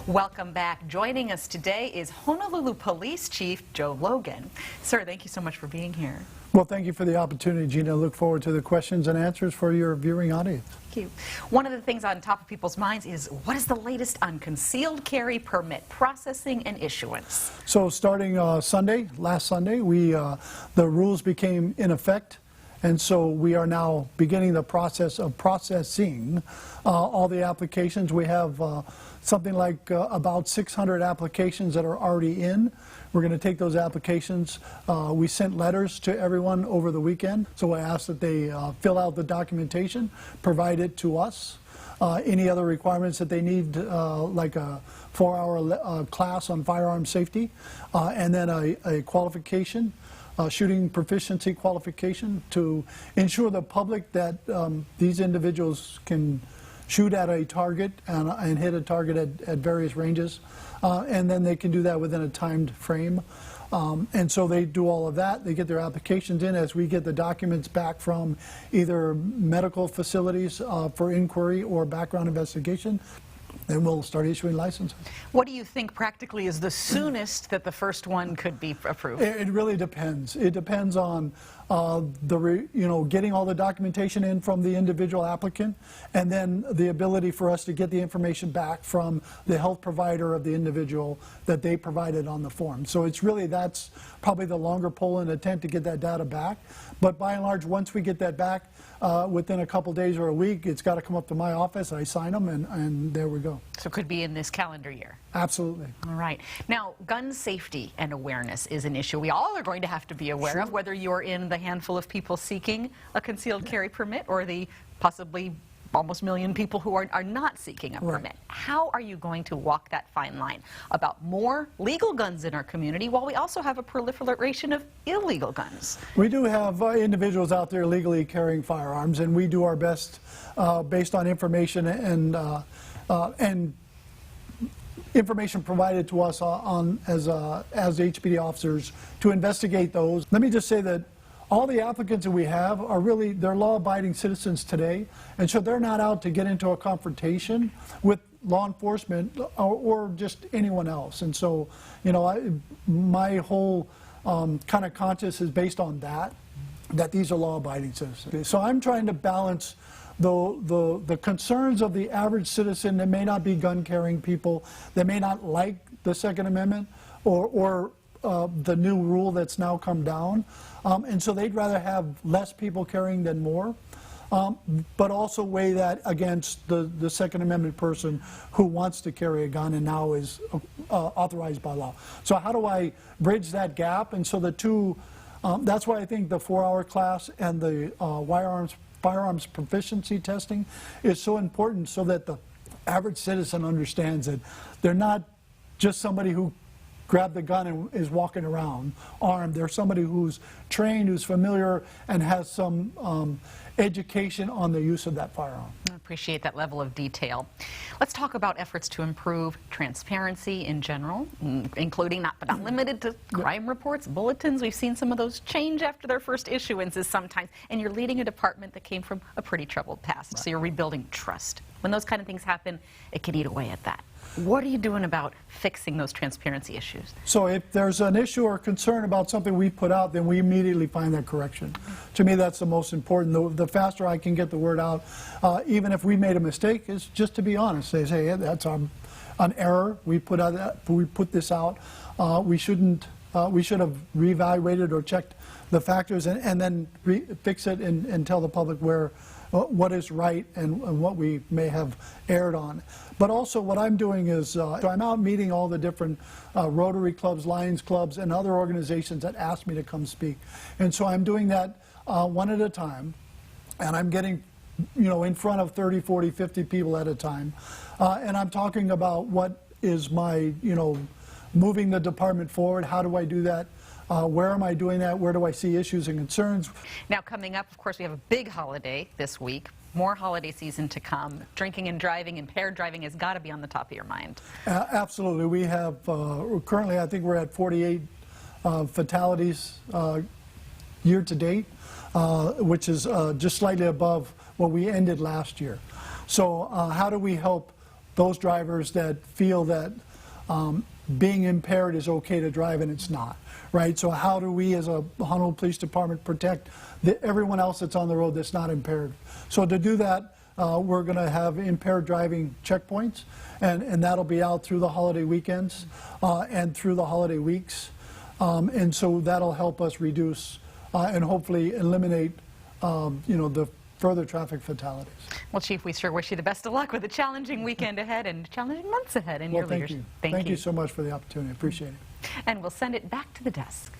Welcome back. Joining us today is Honolulu Police Chief Joe Logan. Sir, thank you so much for being here. Well, thank you for the opportunity, Gina. I look forward to the questions and answers for your viewing audience. Thank you. One of the things on top of people's minds is what is the latest on concealed carry permit processing and issuance? So starting last Sunday, the rules became in effect. And so we are now beginning the process of processing all the applications. We have something like about 600 applications that are already in. We're going to take those applications. We sent letters to everyone over the weekend. So I asked that they fill out the documentation, provide it to us. Any other requirements that they need, like a 4-hour class on firearm safety, and then a qualification. Shooting proficiency qualification to ensure the public that these individuals can shoot at a target and hit a target at various ranges, and then they can do that within a timed frame. And so they do all of that. They get their applications in as we get the documents back from either medical facilities for inquiry or background investigation. Then we'll start issuing licenses. What do you think practically is the soonest that the first one could be approved? It really depends. It depends on getting all the documentation in from the individual applicant, and then the ability for us to get the information back from the health provider of the individual that they provided on the form. So it's really, that's probably the longer pole in the tent to get that data back. But by and large, once we get that back, within a couple days or a week, it's got to come up to my office. I sign them, and there we go. So it could be in this calendar year. Absolutely. All right. Now, gun safety and awareness is an issue we all are going to have to be aware of, whether you're in the handful of people seeking a concealed carry permit or the possibly almost million people who are not seeking a permit. How are you going to walk that fine line about more legal guns in our community while we also have a proliferation of illegal guns? We do have individuals out there legally carrying firearms, and we do our best based on information and information provided to us as HPD officers to investigate those. Let me just say that all the applicants that we have are really, they're law-abiding citizens today, and so they're not out to get into a confrontation with law enforcement or just anyone else. And so, my whole kind of conscience is based on that these are law-abiding citizens. So I'm trying to balance the concerns of the average citizen that may not be gun-carrying people, that may not like the Second Amendment or the new rule that's now come down. And so they'd rather have less people carrying than more, but also weigh that against the Second Amendment person who wants to carry a gun and now is authorized by law. So how do I bridge that gap? And so the two, that's why I think the 4-hour class and the firearms proficiency testing is so important, so that the average citizen understands that they're not just somebody who grabbed the gun and is walking around armed. They're somebody who's trained, who's familiar, and has some education on the use of that firearm. I appreciate that level of detail. Let's talk about efforts to improve transparency in general, including but not limited to crime reports, bulletins. We've seen some of those change after their first issuances sometimes, and you're leading a department that came from a pretty troubled past, so you're rebuilding trust. When those kind of things happen, it can eat away at that. What are you doing about fixing those transparency issues? So if there's an issue or concern about something we put out, then we immediately find that correction. To me, that's the most important. The faster I can get the word out, even if we made a mistake, is just to be honest. Say, hey, that's an error. We put this out. We should have reevaluated or checked the factors and then fix it and tell the public what is right and what we may have erred on. But also what I'm doing is I'm out meeting all the different Rotary clubs, Lions clubs, and other organizations that ask me to come speak. And so I'm doing that one at a time, and I'm getting in front of 30, 40, 50 people at a time. And I'm talking about what is my, moving the department forward. How do I do that? Where am I doing that? Where do I see issues and concerns? Now, coming up, of course, we have a big holiday this week. More holiday season to come. Drinking and driving, impaired driving has got to be on the top of your mind. Absolutely. We have, currently, I think we're at 48 fatalities year to date, which is just slightly above what we ended last year. So how do we help those drivers that feel that being impaired is okay to drive and it's not, right? So how do we as a Honolulu Police Department protect everyone else that's on the road that's not impaired? So to do that, we're going to have impaired driving checkpoints, and that'll be out through the holiday weekends and through the holiday weeks. And so that'll help us reduce and hopefully eliminate, the further traffic fatalities. Well, Chief, we sure wish you the best of luck with a challenging weekend ahead and challenging months ahead in your Well, thank leadership. you. Thank you so much for the opportunity. Appreciate it. And we'll send it back to the desk.